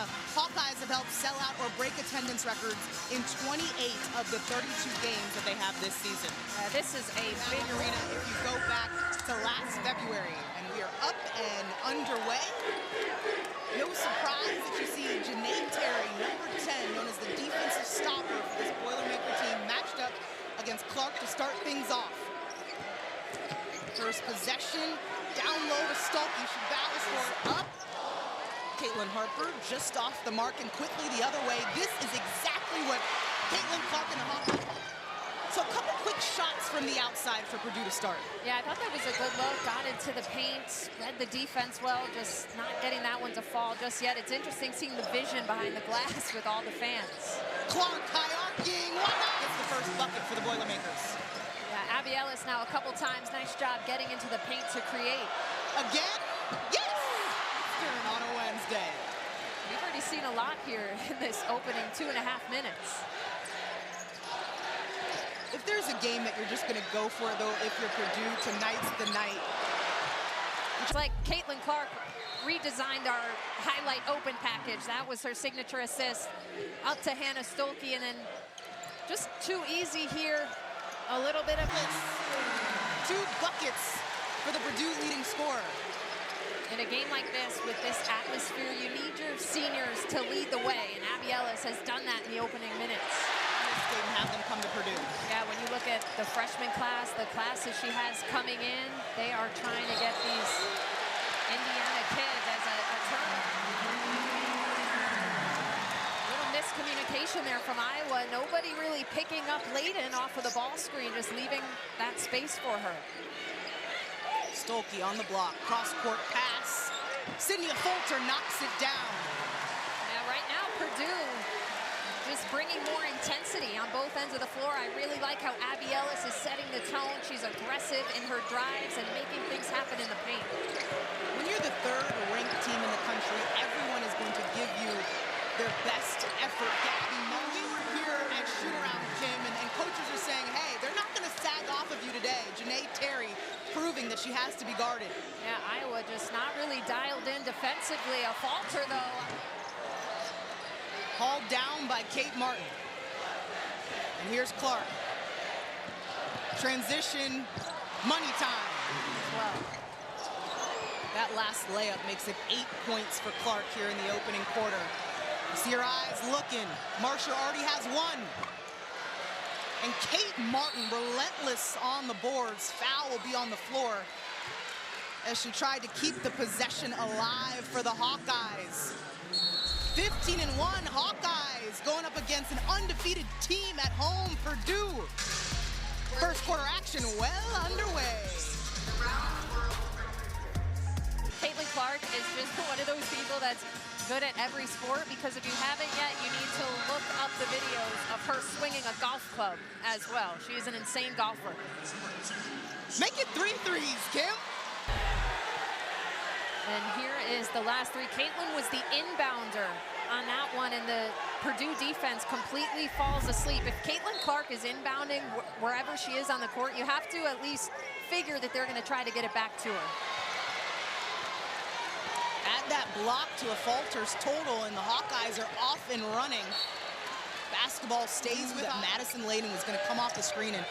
The Hawkeyes have helped sell out or break attendance records in 28 of the 32 games that they have this season. This is a big arena if you go back to last February, and we are up and underway. No surprise that you see Janae Terry, number 10, known as the defensive stopper for this Boilermaker team, matched up against Clark to start things off. First possession, down low to Stuelke. She battles for it up. Caitlin Harper just off the mark and quickly the other way. This is exactly what Caitlin Clark and the Hawkeyes. So a couple quick shots from the outside for Purdue to start. Yeah, I thought that was a good look. Got into the paint, read the defense well, just not getting that one to fall just yet. It's interesting seeing the vision behind the glass with all the fans. Clark high arcing, why not? It's the first bucket for the Boilermakers. Yeah, Abby Ellis now a couple times. Nice job getting into the paint to create. Again? Yes! On a Wednesday. We've already seen a lot here in this opening 2.5 minutes. If there's a game that you're just going to go for, though, if you're Purdue, tonight's the night. It's like Caitlin Clark redesigned our highlight open package. That was her signature assist. Up to Hannah Stuelke, and then just too easy here. A little bit of this. 2 buckets for the Purdue leading scorer. In a game like this, with this atmosphere, you need your seniors to lead the way, and Abby Ellis has done that in the opening minutes. Didn't have them come to Purdue. Yeah, when you look at the freshman class, the classes she has coming in, they are trying to get these Indiana kids as a turnover. Little miscommunication there from Iowa. Nobody really picking up Layden off of the ball screen, just leaving that space for her. Stuelke on the block, cross-court pass. Affolter knocks it down. Yeah, right now Purdue just bringing more intensity on both ends of the floor. I really like how Abby Ellis is setting the tone. She's aggressive in her drives and making things happen in the paint. When you're the 3rd-ranked team in the country, everyone is going to give you their best effort. Gabbie Marshall, we were here at shoot-around, Kim, and coaches are saying, hey, they're not going to sag off of you today. Janae Terry proving that she has to be guarded. Yeah, Iowa just not really dialed in defensively. Affolter, though. Hauled down by Kate Martin. And here's Clark. Transition, money time. Well, that last layup makes it 8 points for Clark here in the opening quarter. You see her eyes looking. Marshall already has 1. And Kate Martin, relentless on the boards. Foul will be on the floor as she tried to keep the possession alive for the Hawkeyes. 15-1 Hawkeyes going up against an undefeated team at home, Purdue. First quarter action well underway. Caitlin Clark is just one of those people that's good at every sport, because if you haven't yet, you need to look up the videos of her swinging a golf club as well. She is an insane golfer. Make it 3 threes, Kim. And here is the last 3. Caitlin was the inbounder on that one, and the Purdue defense completely falls asleep. If Caitlin Clark is inbounding wherever she is on the court, you have to at least figure that they're going to try to get it back to her. Add that block to Affolter's total, and the Hawkeyes are off and running. Basketball stays with Madison Layden was going to come off the screen, and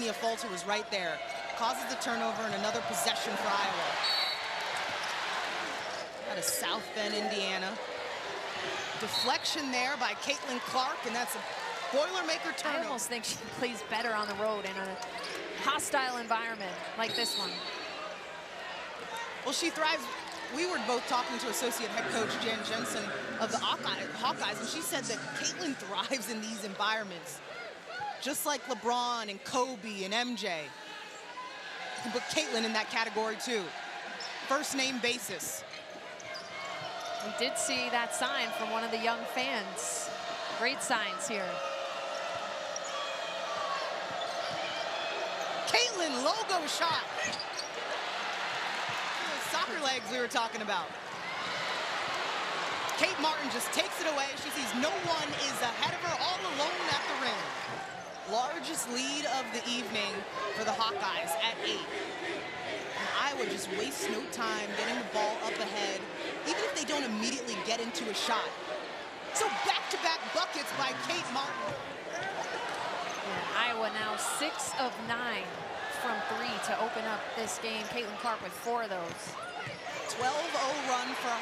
Affolter was right there. Causes the turnover and another possession for Iowa. Out of South Bend, Indiana. Deflection there by Caitlin Clark, and that's a Boilermaker turnover. I almost think she plays better on the road in a hostile environment like this one. Well, she thrives. We were both talking to associate head coach Jen Jensen of the Hawkeyes, and she said that Caitlin thrives in these environments. Just like LeBron and Kobe and MJ. You can put Caitlin in that category too. First name basis. We did see that sign from one of the young fans. Great signs here. Caitlin, logo shot. Soccer legs we were talking about. Kate Martin just takes it away. She sees no one is ahead of her, all alone at the rim. Largest lead of the evening for the Hawkeyes at 8. Iowa just wastes no time getting the ball up ahead, even if they don't immediately get into a shot. So back-to-back buckets by Kate Martin. And Iowa now 6 of 9 from 3 to open up this game. Caitlin Clark with 4 of those. 12-0 run for,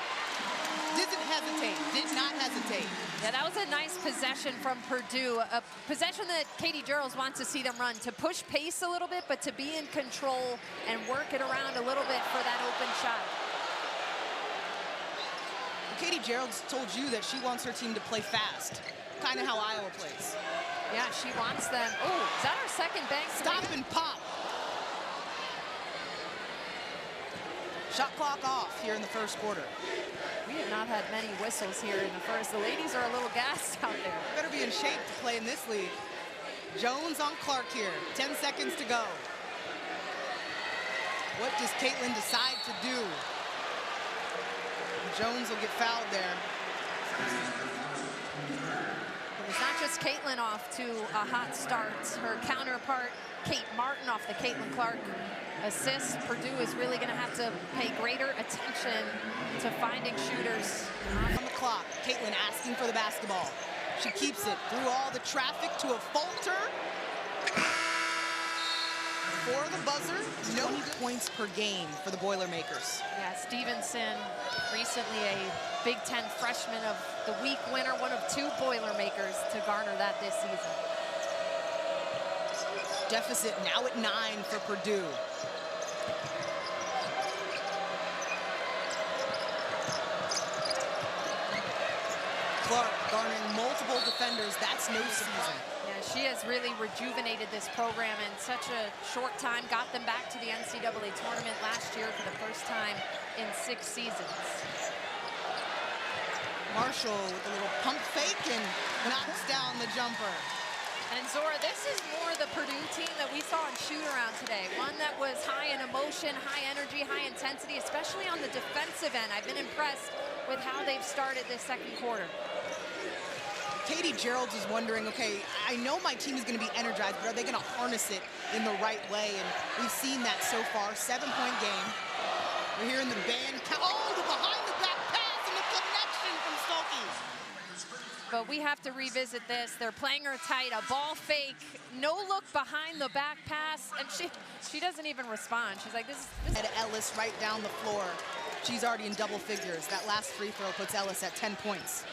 did not hesitate. Yeah, that was a nice possession from Purdue. A possession that Katie Gerals wants to see them run, to push pace a little bit, but to be in control and work it around a little bit for that open shot. Katie Gerald's told you that she wants her team to play fast, kind of how Iowa plays. Yeah, she wants them. Oh, is that our second bank? Stop and pop. Shot clock off here in the first quarter. We have not had many whistles here in the first. The ladies are a little gassed out there. Better be in shape to play in this league. Jones on Clark here, 10 seconds to go. What does Caitlin decide to do? Jones will get fouled there. It's not just Caitlin off to a hot start. Her counterpart, Kate Martin, off the Caitlin Clark assist. Purdue is really going to have to pay greater attention to finding shooters. On the clock, Caitlin asking for the basketball. She keeps it through all the traffic to Affolter. For the buzzer, no points per game for the Boilermakers. Yeah, Stevenson, recently a Big Ten Freshman of the Week winner, one of 2 Boilermakers to garner that this season. Deficit now at 9 for Purdue. Clark garnering multiple defenders. That's no season. Yeah, she has really rejuvenated this program in such a short time. Got them back to the NCAA tournament last year for the first time in 6 seasons. Marshall with a little pump fake and knocks down the jumper. And Zora, this is more the Purdue team that we saw in shoot-around today. One that was high in emotion, high energy, high intensity, especially on the defensive end. I've been impressed with how they've started this second quarter. Katie Gerald is wondering, okay, I know my team is going to be energized, but are they going to harness it in the right way? And we've seen that so far. 7-point game. We're here in the band. Oh, the behind-the-back pass and the connection from Stuelke. But we have to revisit this. They're playing her tight, a ball fake, no look behind the back pass, and she doesn't even respond. She's like, this. Ed Ellis right down the floor. She's already in double figures. That last free throw puts Ellis at 10 points.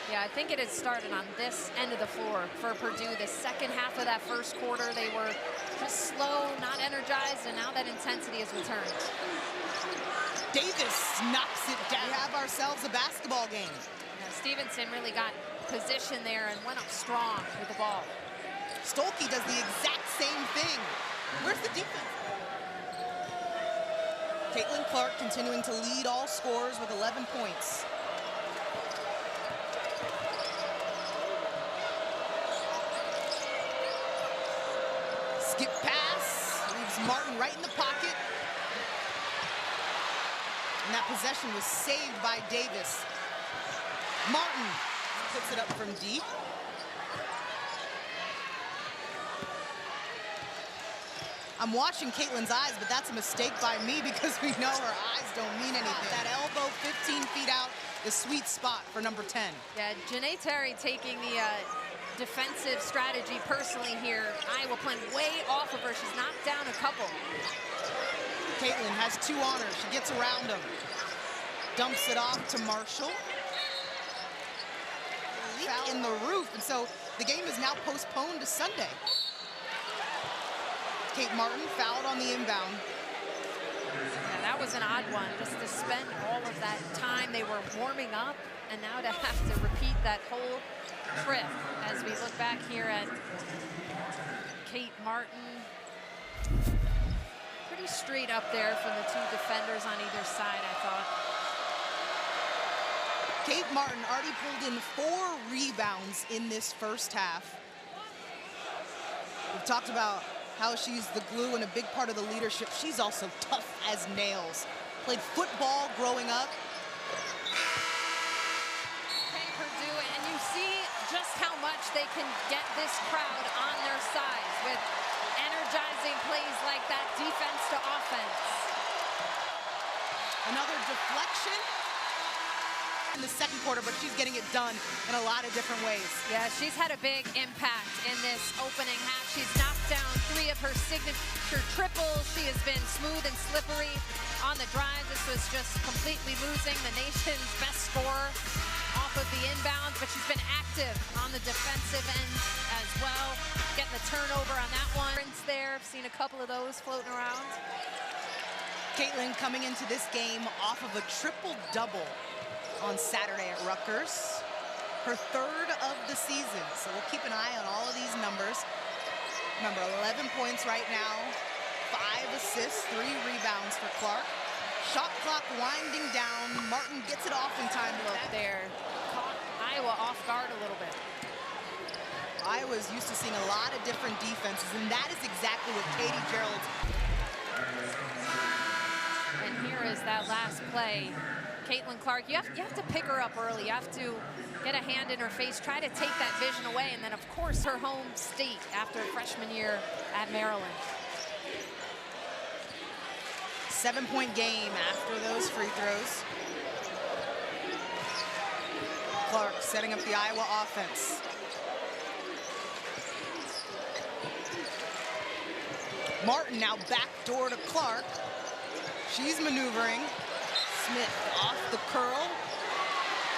Yeah, I think it had started on this end of the floor for Purdue. The second half of that first quarter, they were just slow, not energized, and now that intensity has returned. Davis knocks it down. We have ourselves a basketball game. Yeah, Stevenson really got position there and went up strong with the ball. Stuelke does the exact same thing. Where's the defense? Caitlin Clark continuing to lead all scorers with 11 points. Skip pass, leaves Martin right in the pocket. And that possession was saved by Davis. Martin puts it up from deep. I'm watching Caitlin's eyes, but that's a mistake by me because we know her eyes don't mean anything. That elbow 15 feet out, the sweet spot for number 10. Yeah, Janae Terry taking the defensive strategy personally here. Iowa playing way off of her. She's knocked down a couple. Caitlin has 2 on her. She gets around them. Dumps it off to Marshall. Leak in the roof, and so the game is now postponed to Sunday. Kate Martin fouled on the inbound. Yeah, that was an odd one, just to spend all of that time. They were warming up, and now to have to repeat that whole trip as we look back here at Kate Martin. Pretty straight up there from the 2 defenders on either side, I thought. Kate Martin already pulled in 4 rebounds in this first half. We've talked about how she's the glue and a big part of the leadership. She's also tough as nails. Played football growing up. Okay, Purdue, and you see just how much they can get this crowd on their side with energizing plays like that, defense to offense. Another deflection in the second quarter, but she's getting it done in a lot of different ways. Yeah, she's had a big impact in this opening half. She's knocked down 3 of her signature triples. She has been smooth and slippery on the drive. This was just completely losing the nation's best scorer off of the inbound, but she's been active on the defensive end as well, getting the turnover on that one. There, I've seen a couple of those floating around. Caitlin coming into this game off of a triple-double on Saturday at Rutgers, her 3rd of the season. So we'll keep an eye on all of these numbers. Remember, 11 points right now, 5 assists, 3 rebounds for Clark. Shot clock winding down. Martin gets it off in time. Look there, caught Iowa off guard a little bit. Iowa's used to seeing a lot of different defenses, and that is exactly what Katie Gerald's. And here is that last play. Caitlin Clark, you have to pick her up early. You have to get a hand in her face, try to take that vision away, and then, of course, her home state after freshman year at Maryland. 7-point game after those free throws. Clark setting up the Iowa offense. Martin now backdoor to Clark. She's maneuvering. Smith off the curl.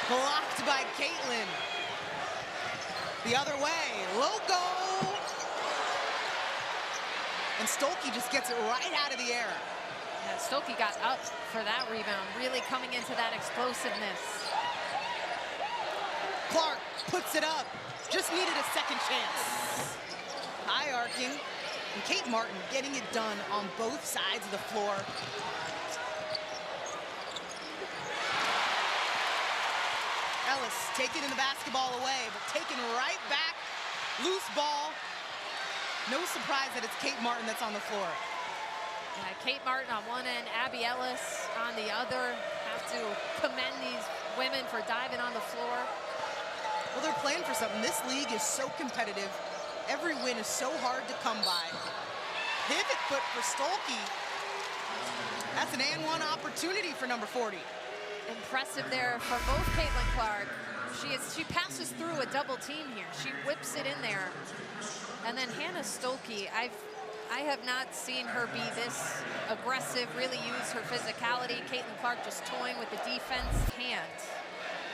Blocked by Caitlin. The other way. Logo. And Stuelke just gets it right out of the air. Yeah, Stuelke got up for that rebound, really coming into that explosiveness. Clark puts it up. Just needed a second chance. High arcing. And Kate Martin getting it done on both sides of the floor. Ellis taking the basketball away, but taken right back. Loose ball. No surprise that it's Kate Martin that's on the floor. Yeah, Kate Martin on one end, Abby Ellis on the other. Have to commend these women for diving on the floor. Well, they're playing for something. This league is so competitive. Every win is so hard to come by. Pivot foot for Stuelke. That's an and one opportunity for number 40. Impressive there for both Caitlin Clark. She passes through a double team here. She whips it in there. And then Hannah Stuelke, I have not seen her be this aggressive, really use her physicality. Caitlin Clark just toying with the defense hand.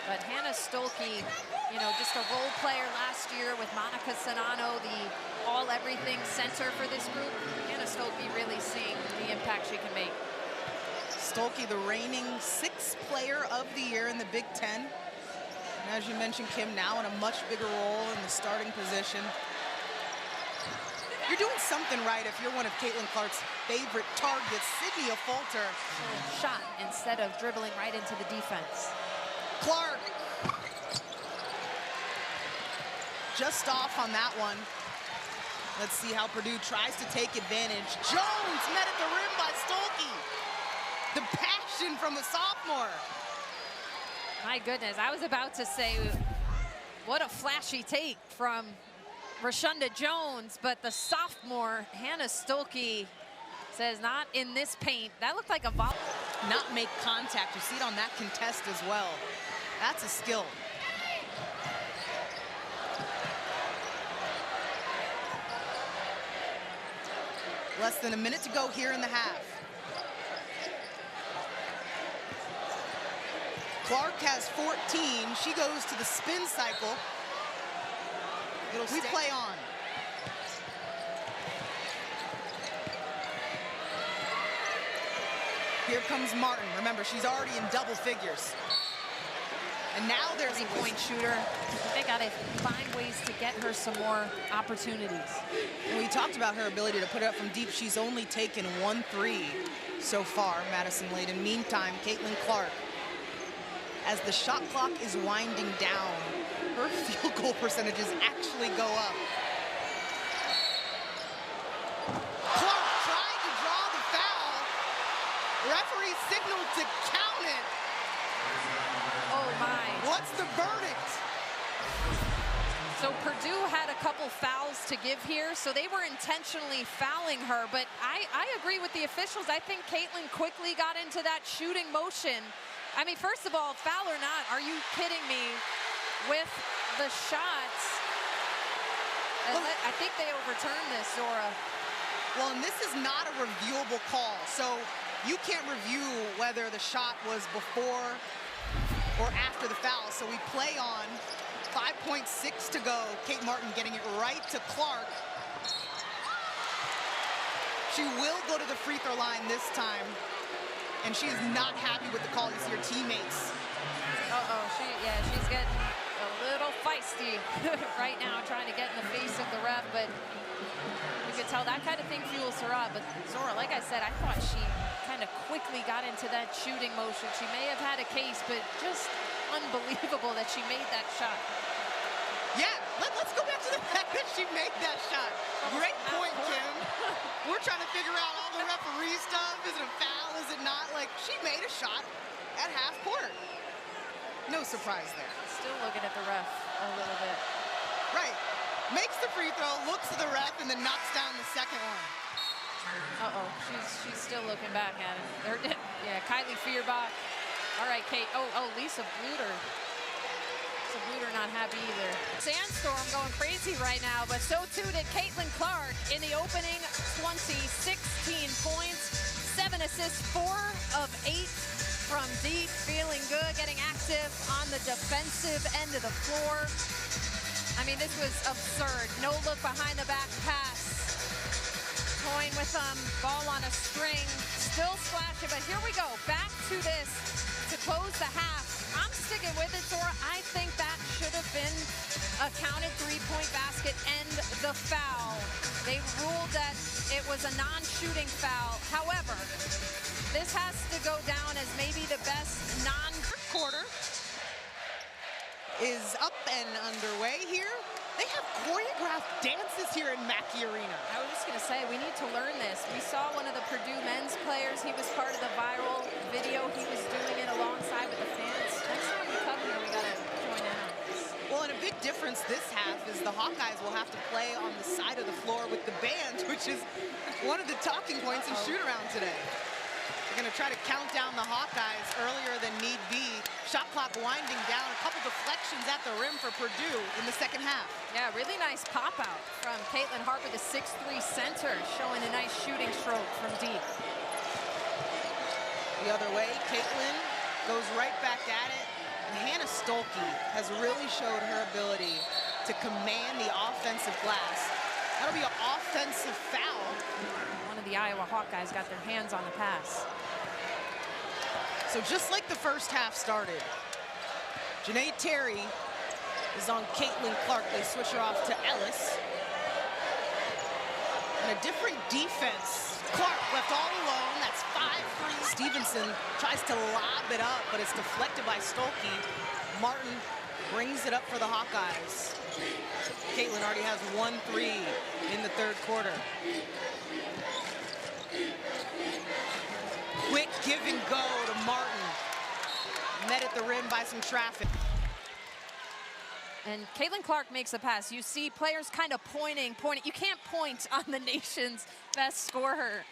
But Hannah Stuelke, you know, just a role player last year with Monica Sonano, the all-everything center for this group. Hannah Stuelke really seeing the impact she can make. Stuelke, the reigning 6th player of the year in the Big Ten. And as you mentioned, Kim, now in a much bigger role in the starting position. You're doing something right if you're one of Caitlin Clark's favorite targets. Sydney Affolter. Shot instead of dribbling right into the defense. Clark. Just off on that one. Let's see how Purdue tries to take advantage. Jones met at the rim by Stuelke. The passion from the sophomore. My goodness, I was about to say, what a flashy take from Rashunda Jones, but the sophomore, Hannah Stuelke, says not in this paint. That looked like a volley. Not make contact. You see it on that contest as well. That's a skill. Less than a minute to go here in the half. Clark has 14. She goes to the spin cycle. We play on. Here comes Martin. Remember, she's already in double figures. And now there's a point shooter. They got to find ways to get her some more opportunities. And we talked about her ability to put it up from deep. She's only taken 1 3 so far, Madison Layden. Meantime, Caitlin Clark, as the shot clock is winding down, her field goal percentages actually go up. Clark tried to draw the foul. Referee signaled to count it. Oh my. What's the verdict? So Purdue has had a couple fouls to give here, so they were intentionally fouling her. But I agree with the officials. I think Caitlin quickly got into that shooting motion. I mean, first of all, foul or not, are you kidding me? With the shots, and I think they overturned this, Zora. Well, and this is not a reviewable call, so you can't review whether the shot was before or after the foul. So we play on 5.6 to go. Kate Martin getting it right to Clark. She will go to the free throw line this time, and she is not happy with the call. You see her teammates. She's getting a little feisty right now, trying to get in the face of the ref, but you could tell that kind of thing fuels her up. But Zora, like I said, I thought she kind of quickly got into that shooting motion. She may have had a case, but just unbelievable that she made that shot. Yeah, let's go back to the fact that she made that shot. Great point, Kim. We're trying to figure out all the referee stuff. Is it a foul? Is it not? Like, she made a shot at half court. No surprise there. Still looking at the ref a little bit. Right. Makes the free throw, looks at the ref, and then knocks down the second one. She's still looking back at it. Yeah, Kylie Feuerbach. All right, Kate. Lisa Bluter. Lisa Bluter not happy either. Sandstorm going crazy right now, but so too did Caitlin Clark in the opening 20, 16 points, 7 assists, 4 of 8 from deep, feeling good, getting active on the defensive end of the floor. I mean, this was absurd. No look behind the back pass. Toying with ball on a string, still splashing, but here we go. Back to this to close the half. I'm sticking with it, Zora. I think that should have been a counted three-point basket and the foul. They ruled that it was a non-shooting foul. However, this has to go down as maybe the best non-quarter is up and underway here. They have choreographed dances here in Mackey Arena. I was just going to say, we need to learn this. We saw one of the Purdue men's players. He was part of the viral video. He was doing it alongside with the fans. Next time we come here, we got to join in on this. Well, and a big difference this half is the Hawkeyes will have to play on the side of the floor with the band, which is one of the talking points in shoot-around today. They're going to try to count down the Hawkeyes earlier than need be. Shot clock winding down. A couple deflections at the rim for Purdue in the second half. Yeah, really nice pop-out from Caitlin Harper, the 6'3" center, showing a nice shooting stroke from deep. The other way, Caitlin goes right back at it. And Hannah Stuelke has really showed her ability to command the offensive glass. That'll be an offensive foul. One of the Iowa Hawkeyes got their hands on the pass. So just like the first half started, Janae Terry is on Caitlin Clark. They switch her off to Ellis. And a different defense. Clark left all alone. That's 5-3. Stevenson tries to lob it up, but it's deflected by Stuelke. Martin brings it up for the Hawkeyes. Caitlin already has 1-3 in the third quarter. Quick give and go to Martin. Met at the rim by some traffic. And Caitlin Clark makes a pass. You see players kind of pointing. You can't point on the nation's best scorer.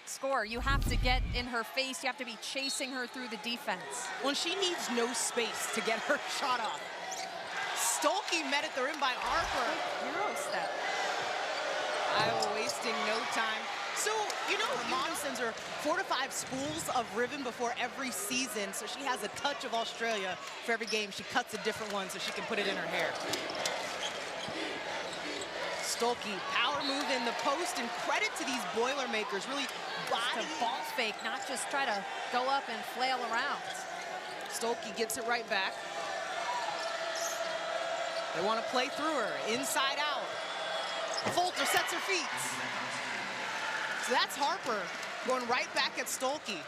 You have to get in her face. You have to be chasing her through the defense. Well, she needs no space to get her shot off. Stuelke met at the rim by Harper. Euro step. Iowa wasting no time. So, you know, her mom sends her 4 to 5 spools of ribbon before every season, so she has a touch of Australia for every game. She cuts a different one so she can put it in her hair. Stuelke, power move in the post, and credit to these Boilermakers, really body ball fake, not just try to go up and flail around. Stuelke gets it right back. They want to play through her, inside out. Affolter sets her feet. So that's Harper going right back at Stuelke.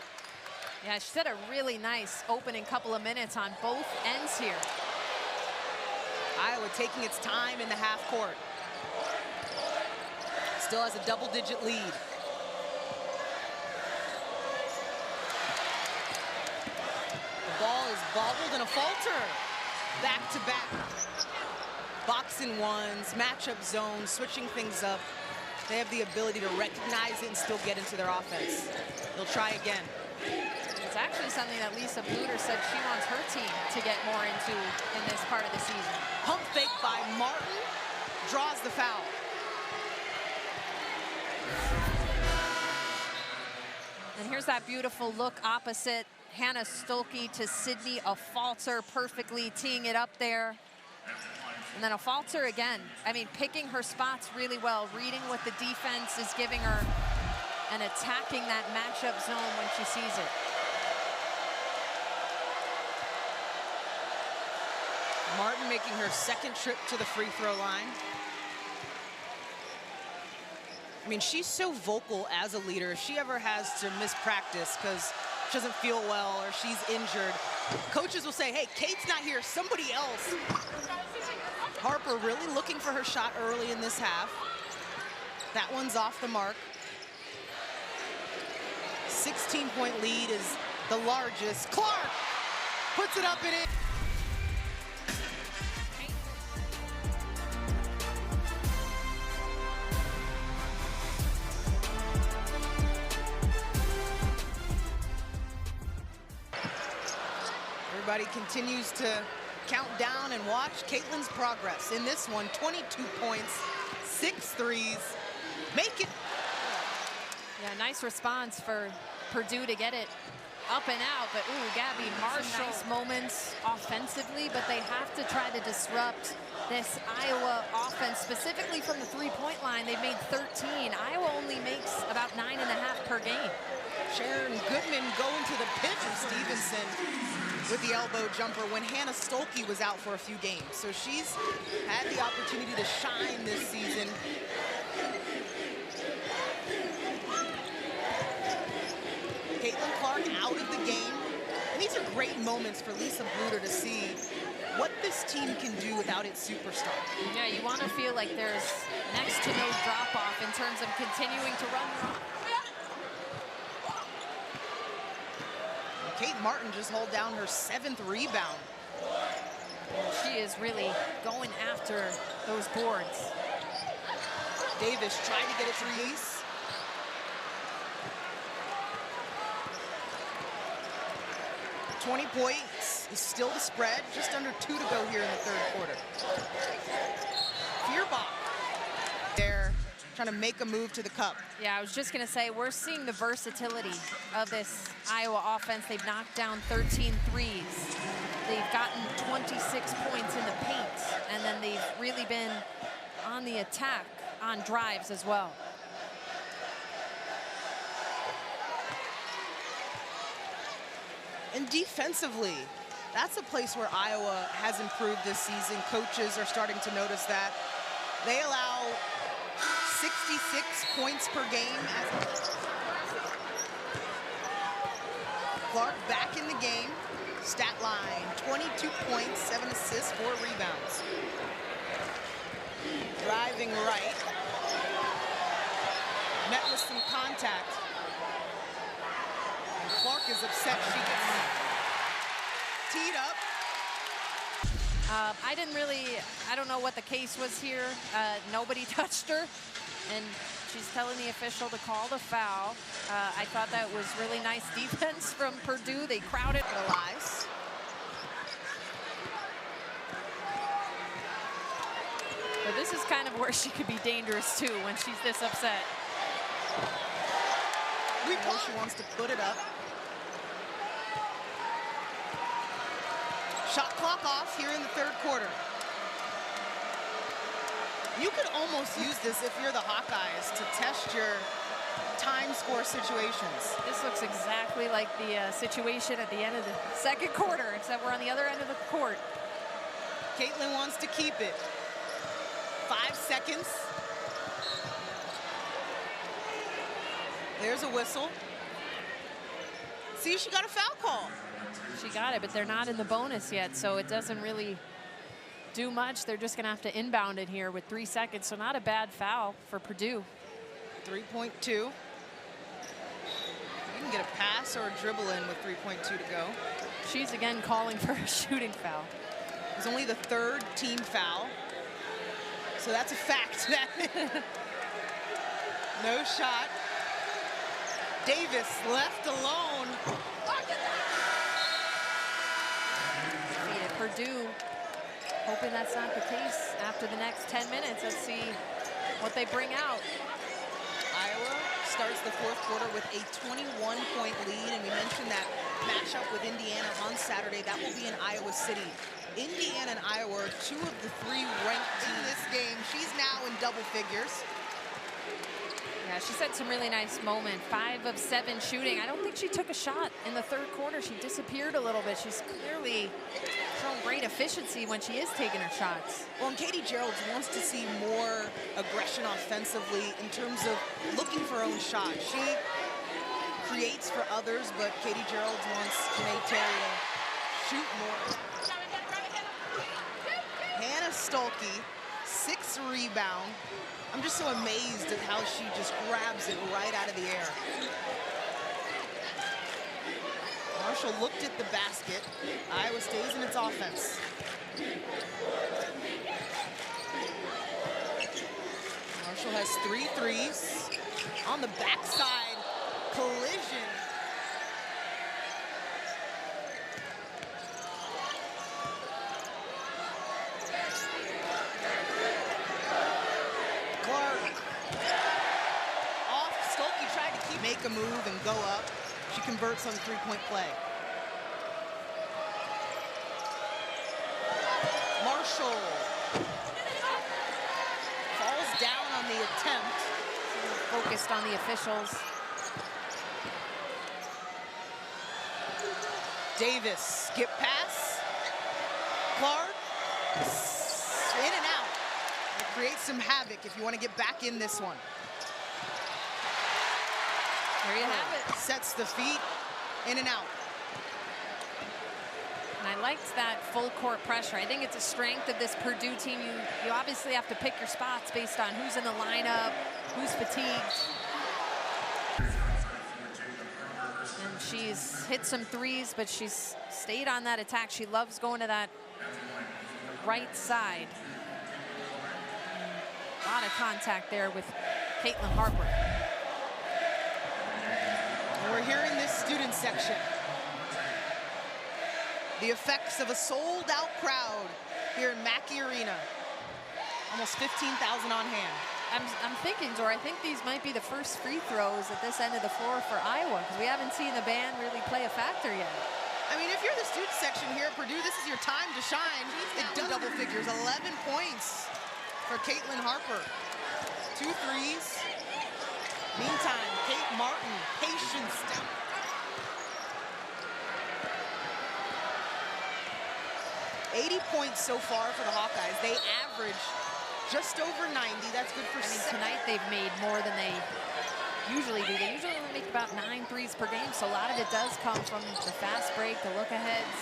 Yeah, she had a really nice opening couple of minutes on both ends here. Iowa taking its time in the half court. Still has a double-digit lead. The ball is bobbled, and Affolter back-to-back. Box 6-and-1s, matchup zones, switching things up. They have the ability to recognize it and still get into their offense. They'll try again. It's actually something that Lisa Bluter said she wants her team to get more into in this part of the season. Pump fake by Martin, draws the foul. And here's that beautiful look opposite Hannah Stuelke to Sydney Affolter, perfectly teeing it up there. And then Affolter again, I mean, picking her spots really well, reading what the defense is giving her and attacking that matchup zone when she sees it. Martin making her second trip to the free throw line. I mean, she's so vocal as a leader. If she ever has to miss practice because she doesn't feel well or she's injured, coaches will say, hey, Kate's not here, somebody else. Harper really looking for her shot early in this half. That one's off the mark. 16-point lead is the largest. Clark puts it up and in. Everybody continues to count down and watch Caitlin's progress. In this one, 22 points, 6 threes. Make it. Yeah, nice response for Purdue to get it up and out, but ooh, Gabbie Marshall. Nice moments offensively, but they have to try to disrupt this Iowa offense, specifically from the three-point line. They've made 13. Iowa only makes about 9.5 per game. Sharon Goodman going to the pit from Stevenson with the elbow jumper when Hannah Stuelke was out for a few games. So she's had the opportunity to shine this season. Caitlin Clark out of the game. And these are great moments for Lisa Bluter to see what this team can do without its superstar. Yeah, you want to feel like there's next to no drop-off in terms of continuing to run. Kate Martin just hold down her 7th rebound. She is really going after those boards. Davis trying to get it to Reese. .20 points is still the spread. Just under 2 to go here in the third quarter. Feuerbach there trying to make a move to the cup. Yeah, I was just going to say, we're seeing the versatility of this Iowa offense. They've knocked down 13 threes. They've gotten 26 points in the paint, and then they've really been on the attack on drives as well. And defensively, that's a place where Iowa has improved this season. Coaches are starting to notice that. They allow 66 points per game. Clark back in the game. Stat line, 22 points, 7 assists, 4 rebounds. Driving right. Met with some contact. And Clark is upset she gets teed up. I don't know what the case was here. Nobody touched her, and she's telling the official to call the foul. I thought that was really nice defense from Purdue. They crowded. Elias. But this is kind of where she could be dangerous too when she's this upset. We know she wants to put it up. Shot clock off here in the third quarter. You could almost use this if you're the Hawkeyes to test your time score situations. This looks exactly like the situation at the end of the second quarter, except we're on the other end of the court. Caitlin wants to keep it. 5 seconds. There's a whistle. See, she got a foul call. She got it, but they're not in the bonus yet, so it doesn't really do much. They're just going to have to inbound it here with 3 seconds, so not a bad foul for Purdue. 3.2. You can get a pass or a dribble in with 3.2 to go. She's again calling for a shooting foul. It was only the 3rd team foul. So that's a fact. No shot. Davis left alone. Purdue hoping that's not the case after the next 10 minutes. Let's see what they bring out. Iowa starts the fourth quarter with a 21-point lead, and we mentioned that matchup with Indiana on Saturday. That will be in Iowa City. Indiana and Iowa are 2 of the 3 ranked in this game. She's now in double figures. Yeah, she set some really nice moment. 5 of 7 shooting. I don't think she took a shot in the third quarter. She disappeared a little bit. She's clearly shown great efficiency when she is taking her shots. Well, and Katie Geralds wants to see more aggression offensively in terms of looking for her own shot. She creates for others, but Katie Geralds wants Janae Terry to shoot more. Hannah Stuelke, 6 rebound. I'm just so amazed at how she just grabs it right out of the air. Marshall looked at the basket. Iowa stays in its offense. Marshall has 3 threes. On the backside, collision. Make a move and go up. She converts on the 3-point play. Marshall falls down on the attempt. Focused on the officials. Davis, skip pass. Clark, in and out. It creates some havoc if you want to get back in this one. There you have it. Sets the feet, in and out. And I liked that full court pressure. I think it's a strength of this Purdue team. You obviously have to pick your spots based on who's in the lineup, who's fatigued. And she's hit some threes, but she's stayed on that attack. She loves going to that right side. A lot of contact there with Caitlin Harper. We're hearing this student section. The effects of a sold-out crowd here in Mackey Arena. Almost 15,000 on hand. I'm thinking, Dor, I think these might be the first free throws at this end of the floor for Iowa, because we haven't seen the band really play a factor yet. I mean, if you're the student section here at Purdue, this is your time to shine. It double figures, 11 points for Caitlin Harper. 2 threes. Meantime, Kate Martin, patience down. $80 points so far for the Hawkeyes. They average just over 90. That's good for tonight they've made more than they usually do. They usually only make about 9 threes per game, so a lot of it does come from the fast break, the look-aheads.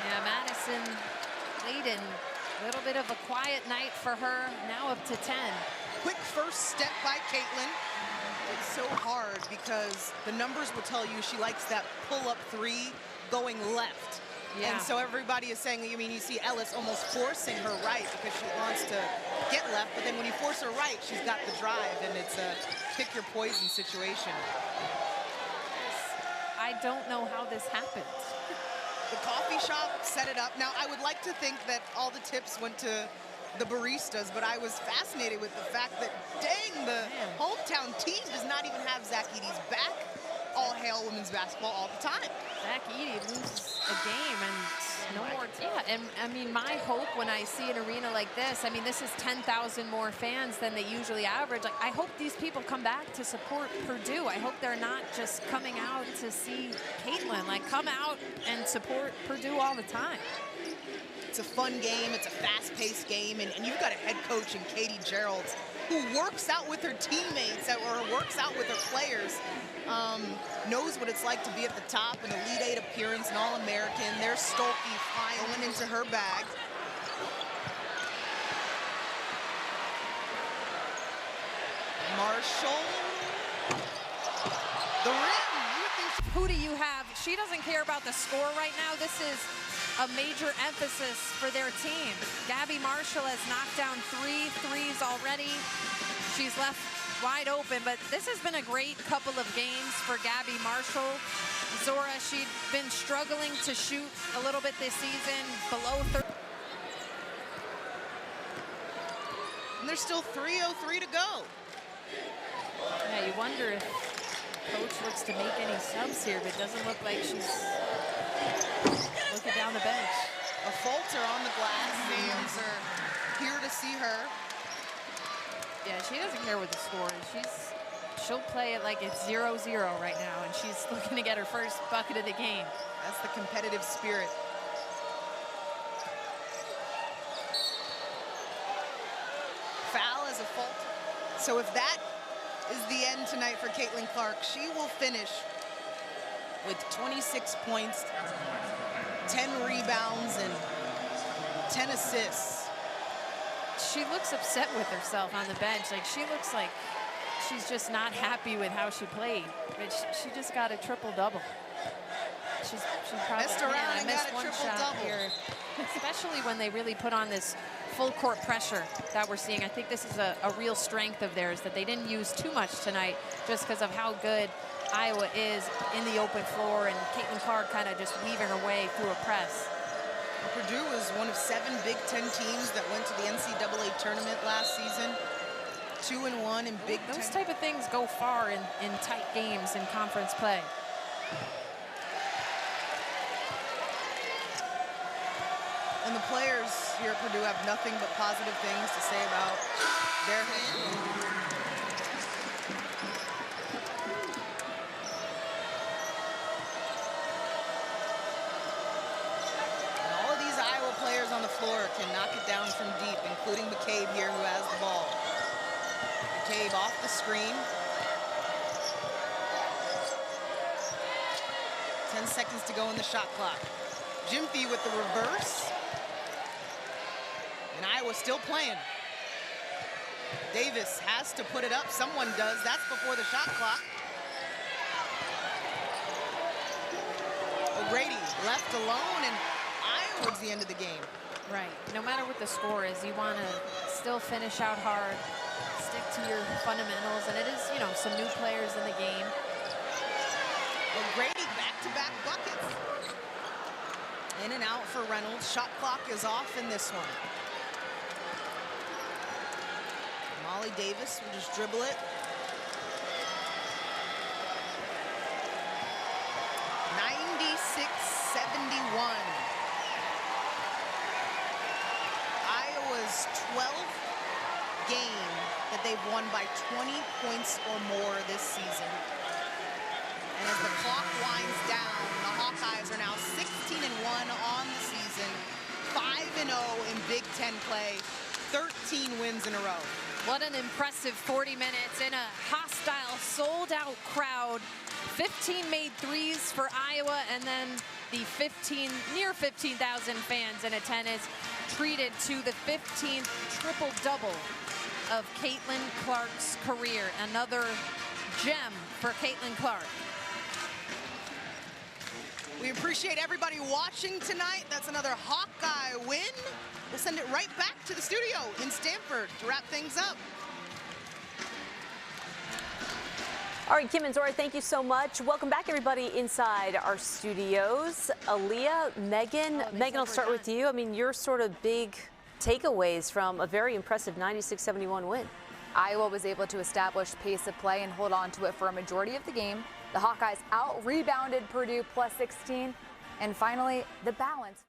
Yeah, Madison Layden, a little bit of a quiet night for her, now up to 10. Quick first step by Caitlin. It's so hard because the numbers will tell you she likes that pull-up 3 going left. Yeah. And so everybody is saying, I mean, you see Ellis almost forcing her right because she wants to get left, but then when you force her right, she's got the drive, and it's a pick your poison situation. I don't know how this happened. The coffee shop set it up. Now, I would like to think that all the tips went to the baristas, but I was fascinated with the fact that, dang, the hometown team does not even have Zach Edey's back. All hail women's basketball all the time. Zach Edey loses a game and no more. Yeah, and I mean, my hope when I see an arena like this, I mean, this is 10,000 more fans than they usually average. Like, I hope these people come back to support Purdue. I hope they're not just coming out to see Caitlin. Like, come out and support Purdue all the time. It's a fun game. It's a fast-paced game, and you've got a head coach in Katie Geralds who works out with her teammates or works out with her players. Knows what it's like to be at the top, an Elite 8 appearance, an All-American. There's Stuelke flying into her bag. Marshall. The rim. Who do you have? She doesn't care about the score right now. This is a major emphasis for their team. Gabbie Marshall has knocked down 3 threes already. She's left wide open, but this has been a great couple of games for Gabbie Marshall. Zora, she'd been struggling to shoot a little bit this season, below 30. And there's still 3:03 to go. Yeah, you wonder if coach looks to make any subs here, but it doesn't look like she's looking down the bench. Affolter on the glass. Fans are here to see her. Yeah, she doesn't care what the score is. She'll play it like it's 0-0 right now, and she's looking to get her first bucket of the game. That's the competitive spirit. Foul as Affolter. So if that is the end tonight for Caitlin Clark, she will finish with 26 points, 10 rebounds, and 10 assists. She looks upset with herself on the bench. Like, she looks like she's just not happy with how she played. But she just got a triple-double. She's probably messed around and got a triple-double here, especially when they really put on this full-court pressure that we're seeing. I think this is a real strength of theirs, that they didn't use too much tonight just because of how good Iowa is in the open floor, and Caitlin Clark kind of just weaving her way through a press. Purdue was one of 7 Big Ten teams that went to the NCAA tournament last season. 2-1 in Big Ten. Those type of things go far in tight games in conference play. And the players here at Purdue have nothing but positive things to say about their hand. On the floor can knock it down from deep, including McCabe here, who has the ball. McCabe off the screen. 10 seconds to go in the shot clock. Gyamfi with the reverse. And Iowa still playing. Davis has to put it up. Someone does. That's before the shot clock. O'Grady left alone, and towards the end of the game. Right. No matter what the score is, you want to still finish out hard, stick to your fundamentals, and it is, you know, some new players in the game. O'Grady back-to-back buckets. In and out for Reynolds. Shot clock is off in this one. Molly Davis will just dribble it. 96-71. 12th game that they've won by 20 points or more this season. And as the clock winds down, the Hawkeyes are now 16-1 on the season, 5-0 in Big Ten play, 13 wins in a row. What an impressive 40 minutes in a hostile, sold-out crowd. 15 made threes for Iowa, and then the near 15,000 fans in attendance treated to the 15th triple-double of Caitlin Clark's career. Another gem for Caitlin Clark. We appreciate everybody watching tonight. That's another Hawkeye win. We'll send it right back to the studio in Stamford to wrap things up. All right, Kim and Zora, thank you so much. Welcome back, everybody, inside our studios. Aaliyah, Megan, I'll start with you. I mean, your sort of big takeaways from a very impressive 96-71 win. Iowa was able to establish pace of play and hold on to it for a majority of the game. The Hawkeyes out-rebounded Purdue +16. And finally, the balance.